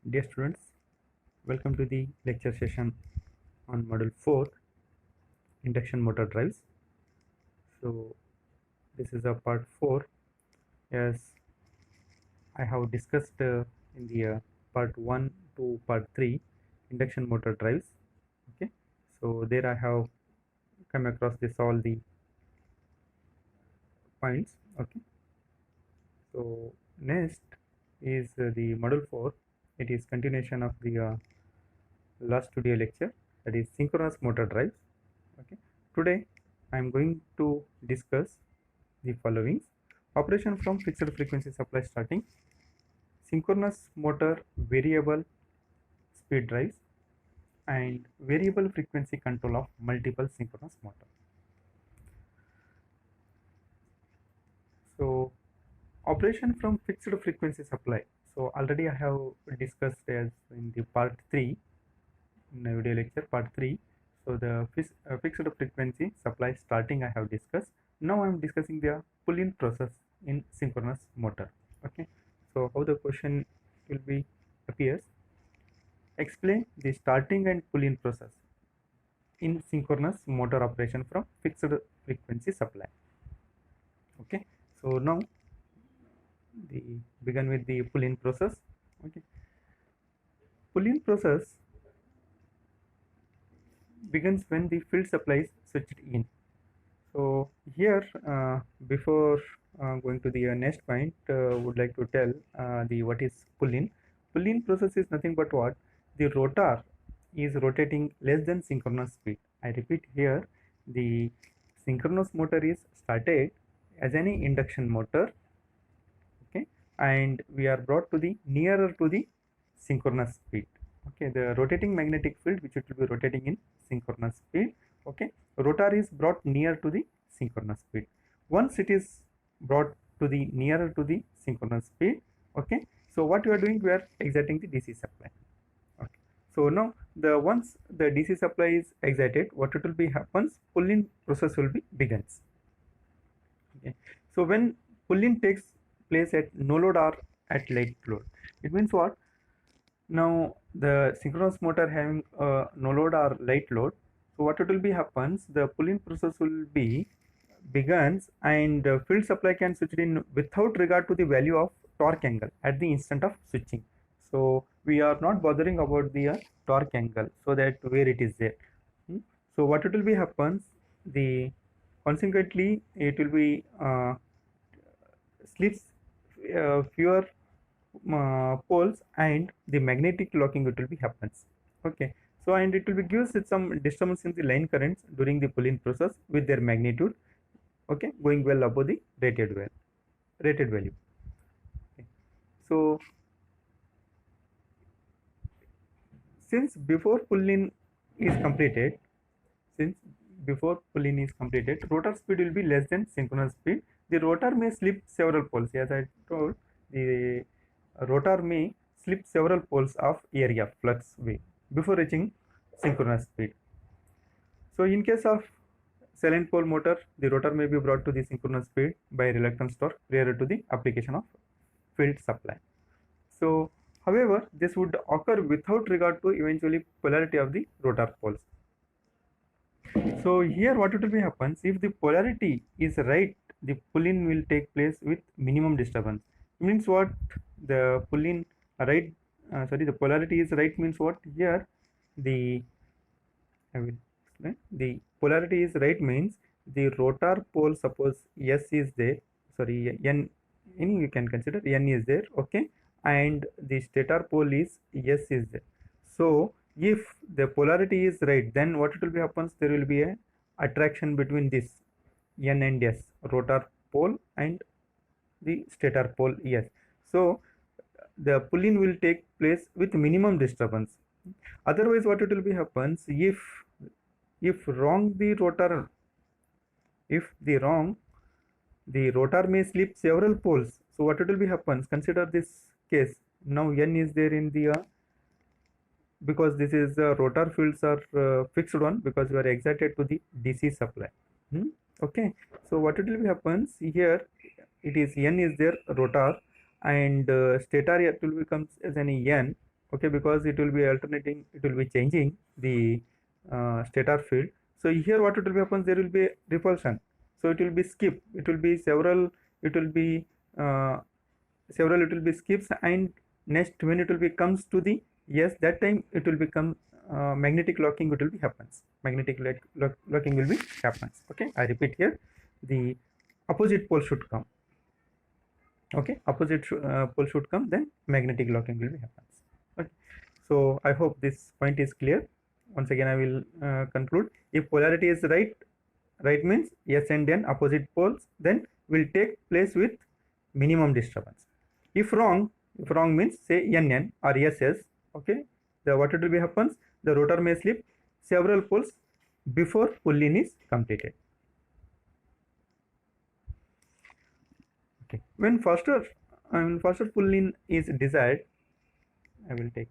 Dear students, welcome to the lecture session on Module 4 Induction Motor Drives. So, this is a part 4 as I have discussed in the part 1 to part 3 induction motor drives. Okay, so there I have come across this all the points. Okay, so next is the Module 4. It is continuation of the last video lecture, that is synchronous motor drives. Okay, today I am going to discuss the following: operation from fixed frequency supply starting, synchronous motor variable speed drives, and variable frequency control of multiple synchronous motor. So operation from fixed frequency supply, so already I have discussed as in the part 3 in the video lecture part 3. So the fixed frequency supply starting I have discussed. Now I am discussing the pull-in process in synchronous motor. Okay, so how the question will be appears: explain the starting and pull-in process in synchronous motor operation from fixed frequency supply. Okay, so now the begin with the pull-in process. Okay, pull-in process begins when the field supply is switched in. So here before going to the next point, would like to tell the what is pull-in. Pull-in process is nothing but what the rotor is rotating less than synchronous speed. I repeat here, the synchronous motor is started as any induction motor. Okay, and we are brought to the nearer to the synchronous speed. Okay, the rotating magnetic field which it will be rotating in synchronous speed. Okay, rotor is brought near to the synchronous speed. Once it is brought to the nearer to the synchronous speed, okay, so what we are doing, we are exciting the DC supply. Okay, so now the once the DC supply is excited, what it will be happens, pull-in process will be begins. Okay, so when pull-in takes place at no load or at light load, it means what? Now the synchronous motor having no load or light load, so what it will be happens, the pull-in process will be begins, and field supply can switch in without regard to the value of torque angle at the instant of switching. So we are not bothering about the torque angle, so that where it is there. So what it will be happens, the consequently it will be slips fewer poles, and the magnetic locking it will be happens. Okay, so and it will be gives it some disturbance in the line currents during the pull-in process with their magnitude, okay, going well above the rated value. Okay. So since before pull-in is completed, since before pull-in is completed, rotor speed will be less than synchronous speed. The rotor may slip several poles, as I told, the rotor may slip several poles of area flux way before reaching synchronous speed. So in case of silent pole motor, the rotor may be brought to the synchronous speed by reluctance torque prior to the application of field supply. So however, this would occur without regard to eventually polarity of the rotor poles. So here what it will be happens, if the polarity is right, the pull-in will take place with minimum disturbance. Means what? The pull-in right, the polarity is right means what? Here the I will explain. The polarity is right means the rotor pole, suppose S is there, sorry, N, any you can consider N is there, okay, and the stator pole is S is there. So if the polarity is right, then what it will be happens, there will be a attraction between this N and S, rotor pole and the stator pole S. So the pull-in will take place with minimum disturbance. Otherwise what it will be happens, if wrong the rotor, if the wrong, the rotor may slip several poles. So what it will be happens, consider this case. Now N is there in the because this is rotor fields are fixed one, because we are excited to the DC supply. Okay, so what it will be happens here, it is N is there rotor, and stator it will becomes as an N. okay, because it will be alternating, it will be changing the stator field. So here what it will be happens, there will be repulsion, so it will be skip, it will be several, it will be uh, several, it will be skips, and next when it will be comes to the yes, that time it will become magnetic locking, it will be happens, magnetic locking will be happens. Okay, I repeat here, the opposite pole should come, okay, opposite pole should come, then magnetic locking will be happens. Okay, so I hope this point is clear. Once again I will conclude, if polarity is right means yes and n opposite poles, then will take place with minimum disturbance. If wrong means say nn or ss, okay, the what it will be happens, the rotor may slip several poles before pull-in is completed. Okay, when faster pull-in is desired, I will take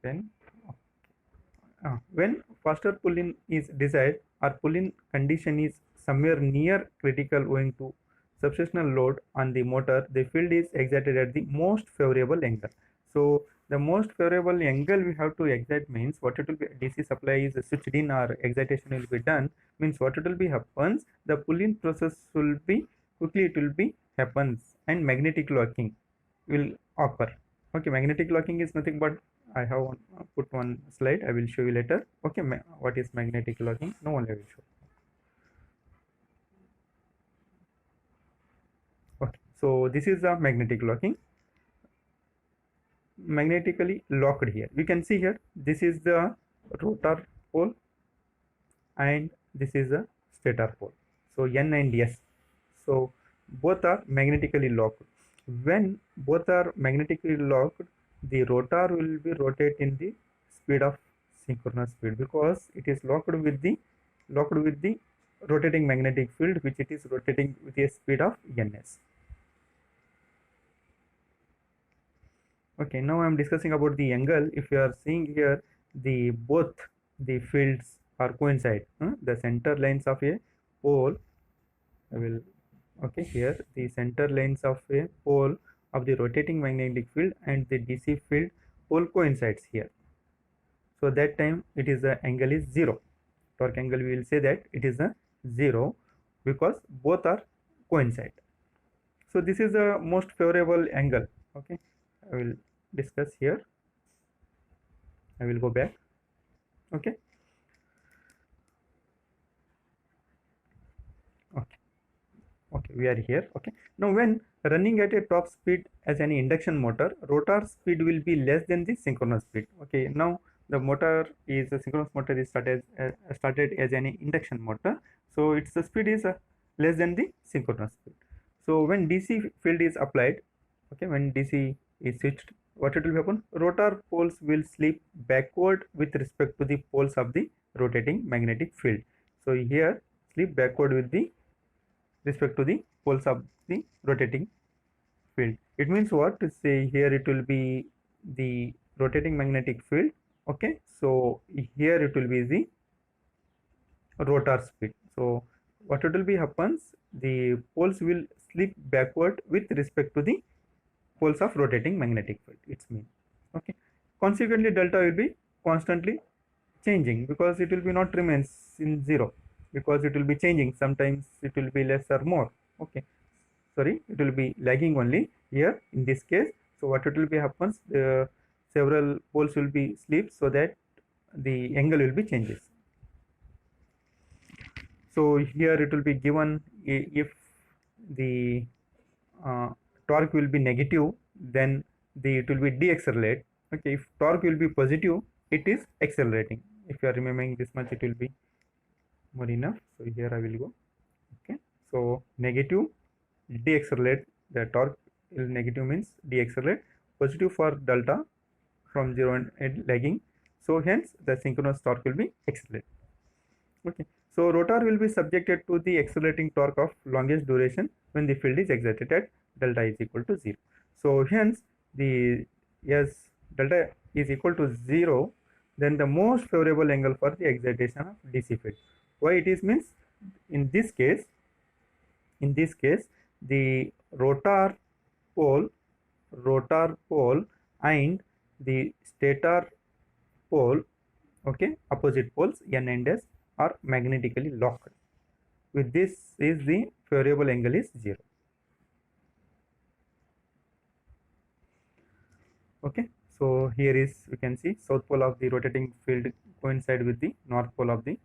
pen. When faster pull-in is desired or pull-in condition is somewhere near critical owing to substitutional load on the motor, the field is excited at the most favorable angle. So the most favorable angle we have to excite means what it will be, DC supply is switched in or excitation will be done, means what it will be happens, the pull-in process will be quickly, it will be happens, and magnetic locking will occur. Okay, magnetic locking is nothing but, I have put one slide, I will show you later. Okay, what is magnetic locking? No one I will show. Okay, so this is the magnetic locking. Magnetically locked here. We can see here, this is the rotor pole and this is the stator pole. So N and S. So both are magnetically locked. When both are magnetically locked, the rotor will be rotate in the speed of synchronous speed, because it is locked with the rotating magnetic field, which it is rotating with a speed of ns. Okay, now I am discussing about the angle. If you are seeing here, the both the fields are coincide. The center lines of a pole, I will, okay, here the center lines of a pole of the rotating magnetic field and the DC field pole coincides here. So that time it is the angle is 0. Torque angle we will say that it is a 0 because both are coincide. So this is the most favorable angle. Okay, I will discuss here. I will go back. Okay. Okay, we are here. Okay, now when running at a top speed as an induction motor, rotor speed will be less than the synchronous speed. Okay, now the motor is a synchronous motor is started as an induction motor, so its speed is less than the synchronous speed. So when DC field is applied, okay, when DC is switched, what it will happen, rotor poles will slip backward with respect to the poles of the rotating magnetic field. So here slip backward with the respect to the poles of the rotating field. It means what to say here, it will be the rotating magnetic field. Okay, so here it will be the rotor speed. So what it will be happens, the poles will slip backward with respect to the poles of rotating magnetic field. It's mean. Okay, consequently delta will be constantly changing, because it will be not remains in 0, because it will be changing, sometimes it will be less or more. Okay, sorry, it will be lagging only here in this case. So what it will be happens, several poles will be slipped, so that the angle will be changes. So here it will be given, if the torque will be negative, then it will be deaccelerate. Okay, if torque will be positive, it is accelerating. If you are remembering this much, it will be more enough. So here I will go. Okay, so negative, deaccelerate, the torque is negative means deaccelerate, positive for delta from 0 and lagging, so hence the synchronous torque will be accelerate. Okay, so rotor will be subjected to the accelerating torque of longest duration when the field is excited at delta is equal to 0. So hence the delta is equal to 0, then the most favorable angle for the excitation of DC field. Why it is means, in this case the rotor pole and the stator pole, okay, opposite poles N and S are magnetically locked. With this is the variable angle is 0. Okay, so here is, we can see south pole of the rotating field coincide with the north pole of the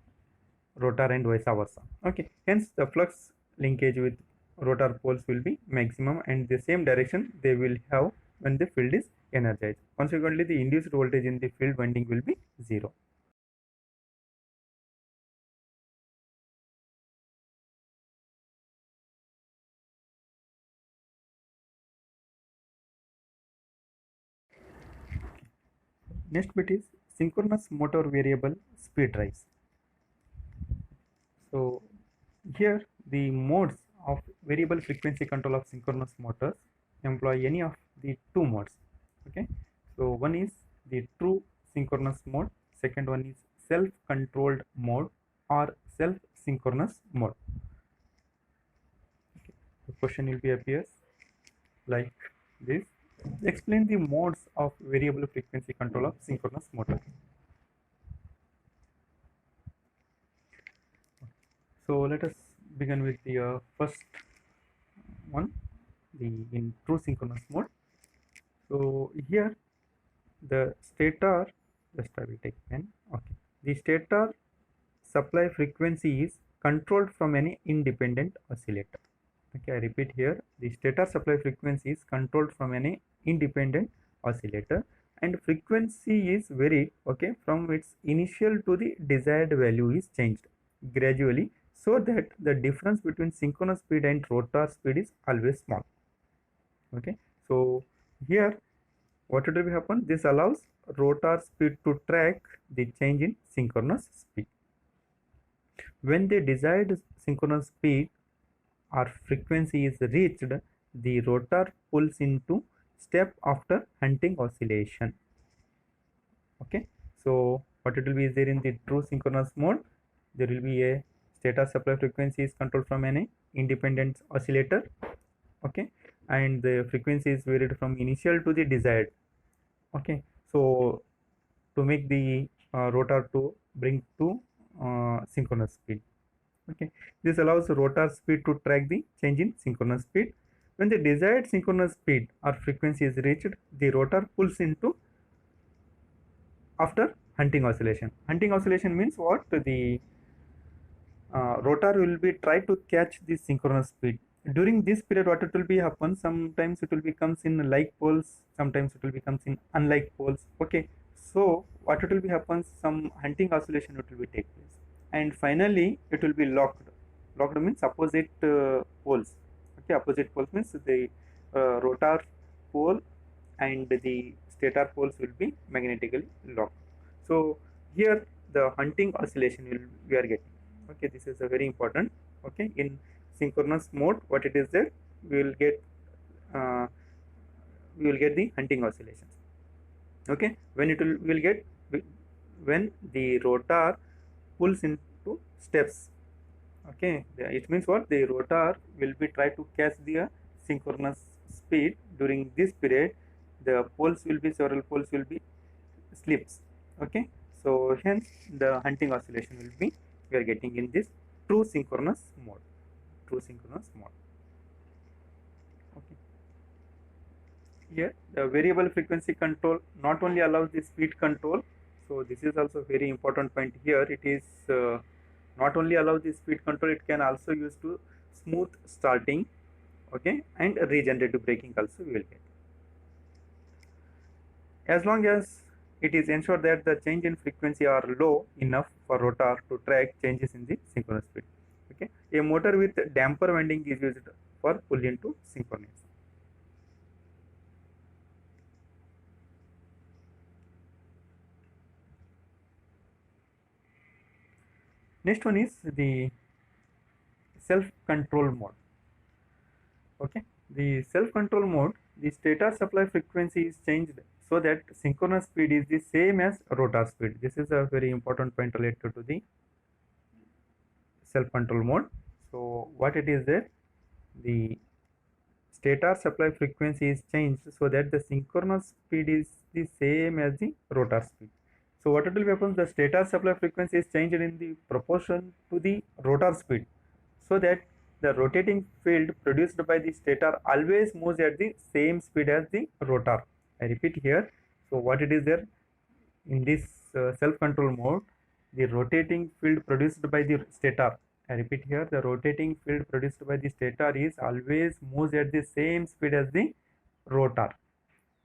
rotor and vice versa. Okay, hence the flux linkage with rotor poles will be maximum, and the same direction they will have when the field is energized. Consequently, the induced voltage in the field winding will be 0. Next bit is synchronous motor variable speed drives. So here the modes of variable frequency control of synchronous motors employ any of the two modes. Okay, so one is the true synchronous mode, second one is self-controlled mode or self-synchronous mode. Okay. The question will be appears like this: explain the modes of variable frequency control of synchronous motor. So let us begin with the first one, the in true synchronous mode. So here the stator, just I will take pen. Okay, the stator supply frequency is controlled from an independent oscillator. Okay, I repeat here, the stator supply frequency is controlled from an independent oscillator, and frequency is varied, okay, from its initial to the desired value is changed gradually, so that the difference between synchronous speed and rotor speed is always small. Okay, so here what will happen, this allows rotor speed to track the change in synchronous speed. When the desired synchronous speed or frequency is reached, the rotor pulls into step after hunting oscillation. Okay, so what it will be is there in the true synchronous mode, there will be a stator supply frequency is controlled from an independent oscillator. Okay, and the frequency is varied from initial to the desired. Okay, so to make the rotor to bring to synchronous speed. Okay, this allows rotor speed to track the change in synchronous speed. When the desired synchronous speed or frequency is reached, the rotor pulls into after hunting oscillation. Hunting oscillation means what? The rotor will be try to catch the synchronous speed. During this period, what it will be happen? Sometimes it will becomes in like poles, sometimes it will becomes in unlike poles. Okay, so what it will be happens? Some hunting oscillation it will be take place, and finally it will be locked. Locked means opposite poles. Okay, opposite poles means the rotor pole and the stator poles will be magnetically locked. So here the hunting oscillation will we are getting. Okay, this is a very important. Okay, in synchronous mode, what it is that we will get uh, we will get the hunting oscillations. Okay, when it will get when the rotor pulls into steps. Okay, it means what, the rotor will be try to catch the synchronous speed. During this period, the poles will be, several poles will be slips. Okay, so hence the hunting oscillation will be we are getting in this true synchronous mode. True synchronous mode. Okay, here the variable frequency control not only allows the speed control, so this is also very important point here. It is not only allow the speed control, it can also use to smooth starting. Okay, and regenerative braking also we will get, as long as it is ensured that the change in frequency are low enough for rotor to track changes in the synchronous speed. Okay, a motor with damper winding is used for pull into synchronous. Next one is the self-control mode. Okay, the self-control mode, the stator supply frequency is changed so that synchronous speed is the same as rotor speed. This is a very important point related to the self-control mode. So what it is there, the stator supply frequency is changed so that the synchronous speed is the same as the rotor speed. So what it will happen, the stator supply frequency is changed in the proportion to the rotor speed, so that the rotating field produced by the stator always moves at the same speed as the rotor. I repeat here. So what it is there in this self-control mode, the rotating field produced by the stator, I repeat here, the rotating field produced by the stator is always moves at the same speed as the rotor.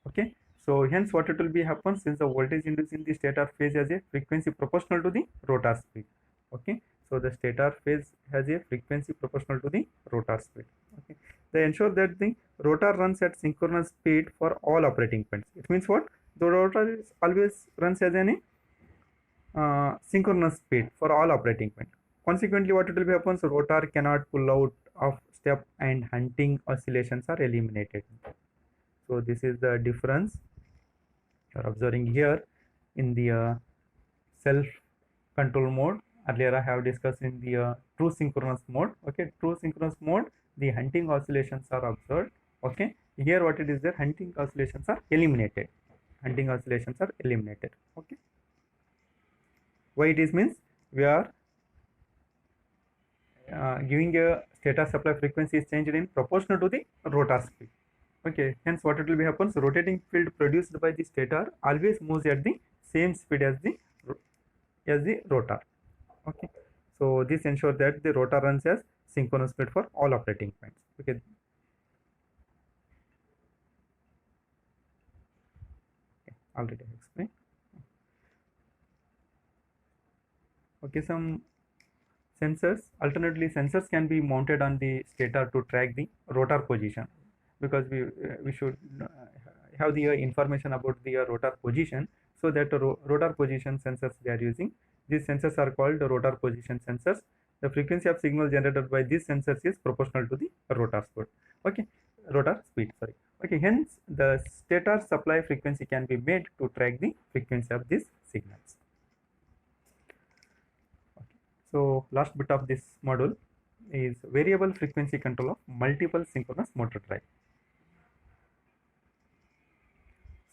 Okay, so hence what it will be happen, since the voltage induced in the stator phase has a frequency proportional to the rotor speed. Okay, so the stator phase has a frequency proportional to the rotor speed. Okay, they ensure that the rotor runs at synchronous speed for all operating points. It means what? The rotor is always runs as any synchronous speed for all operating points. Consequently, what it will be happens, rotor cannot pull out of step and hunting oscillations are eliminated. So this is the difference you are observing here in the self control mode. Earlier I have discussed in the true synchronous mode. Okay, true synchronous mode, the hunting oscillations are observed. Okay, here what it is there, hunting oscillations are eliminated. Hunting oscillations are eliminated. Okay, why it is means, we are giving a stator supply frequency is changed in proportional to the rotor speed. Okay, hence what it will be happens, rotating field produced by the stator always moves at the same speed as the rotor. Okay, so this ensures that the rotor runs as synchronous speed for all operating points. Okay, already I explained. Okay, some sensors, alternately sensors can be mounted on the stator to track the rotor position, because we should have the information about the rotor position, so that rotor position sensors they are using. These sensors are called rotor position sensors. The frequency of signal generated by these sensors is proportional to the rotor speed. Okay, rotor speed, sorry. Okay, hence the stator supply frequency can be made to track the frequency of these signals. So last bit of this module is variable frequency control of multiple synchronous motor drive.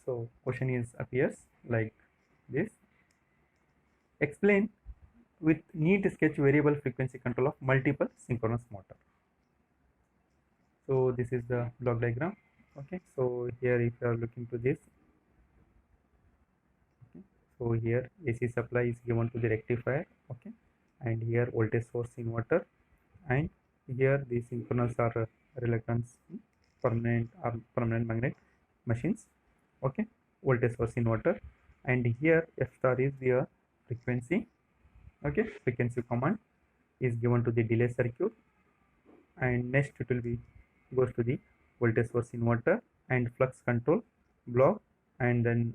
So question is appears like this. Explain with neat sketch variable frequency control of multiple synchronous motor. So this is the block diagram. Okay, so here if you are looking to this, okay, so here AC supply is given to the rectifier. Okay, and here voltage source inverter, and here the synchronous or reluctance permanent or permanent magnet machines. Okay, voltage source inverter, and here F star is the frequency. Okay, frequency command is given to the delay circuit, and next it will be goes to the voltage source inverter and flux control block, and then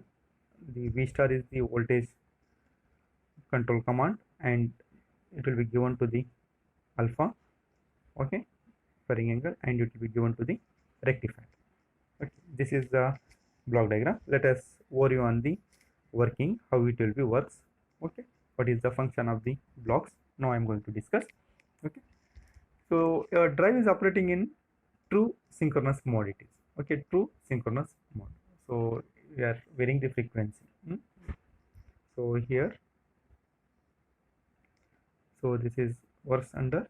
the V star is the voltage control command, and it will be given to the alpha, okay, varying angle, and it will be given to the rectifier. Okay, this is the block diagram. Let us overview on the working, how it will be works. Okay, what is the function of the blocks, now I am going to discuss. Okay, so your drive is operating in true synchronous mode. It is okay, true synchronous mode. So we are varying the frequency. So here, so this is works under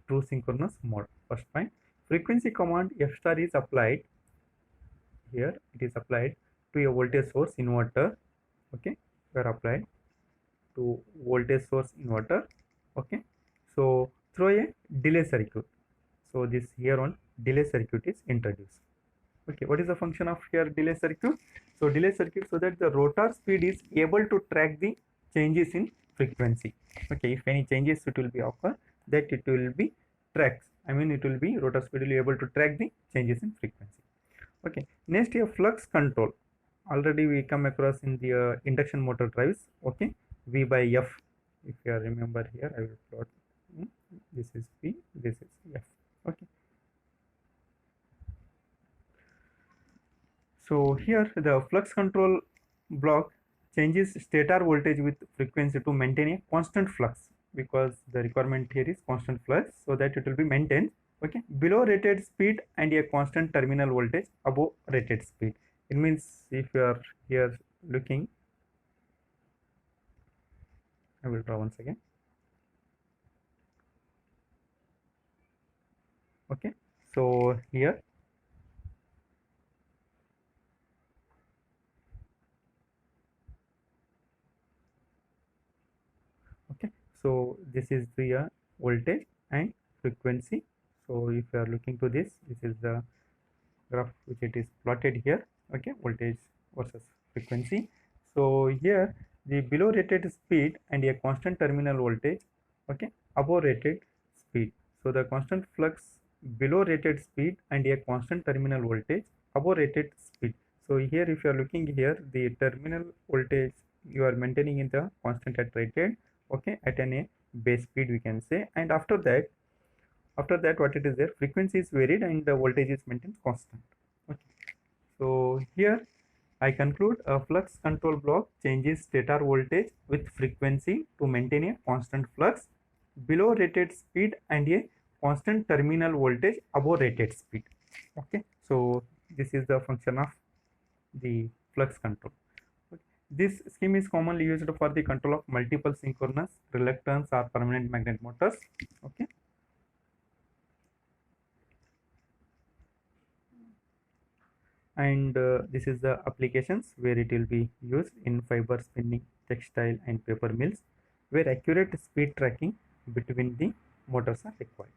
true synchronous mode. First point, frequency command F star is applied. Here it is applied to a voltage source inverter. Okay, we are applied to voltage source inverter. Okay, so through a delay circuit. So this here on delay circuit is introduced. Okay, what is the function of here delay circuit? So delay circuit, so that the rotor speed is able to track the changes in frequency. Okay, if any changes it will be occur, that it will be tracks. I mean it will be rotor speed will be able to track the changes in frequency. Okay, next here flux control. Already we come across in the induction motor drives. Okay, V by F. If you remember here, I will plot. This is V, this is F. Okay. So here the flux control block changes stator voltage with frequency to maintain a constant flux, because the requirement here is constant flux, so that it will be maintained. Okay, below rated speed and a constant terminal voltage above rated speed. It means if you are here looking, I will draw once again. Okay, so here okay, so this is the voltage and frequency. So if you are looking to this is the graph which it is plotted here. Okay, voltage versus frequency. So here the below rated speed and a constant terminal voltage, okay, above rated speed. So the constant flux below rated speed and a constant terminal voltage above rated speed. So here if you are looking here, the terminal voltage you are maintaining in the constant at rated, okay, at an a base speed we can say, and after that what it is there, frequency is varied and the voltage is maintained constant. Okay, so here I conclude a flux control block changes stator voltage with frequency to maintain a constant flux below rated speed and a constant terminal voltage above rated speed. Okay, so this is the function of the flux control. Okay. This scheme is commonly used for the control of multiple synchronous reluctance or permanent magnet motors. Okay, and this is the applications where it will be used in fiber spinning, textile and paper mills, where accurate speed tracking between the motors are required.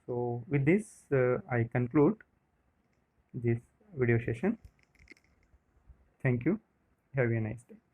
So with this I conclude this video session. Thank you. Have a nice day.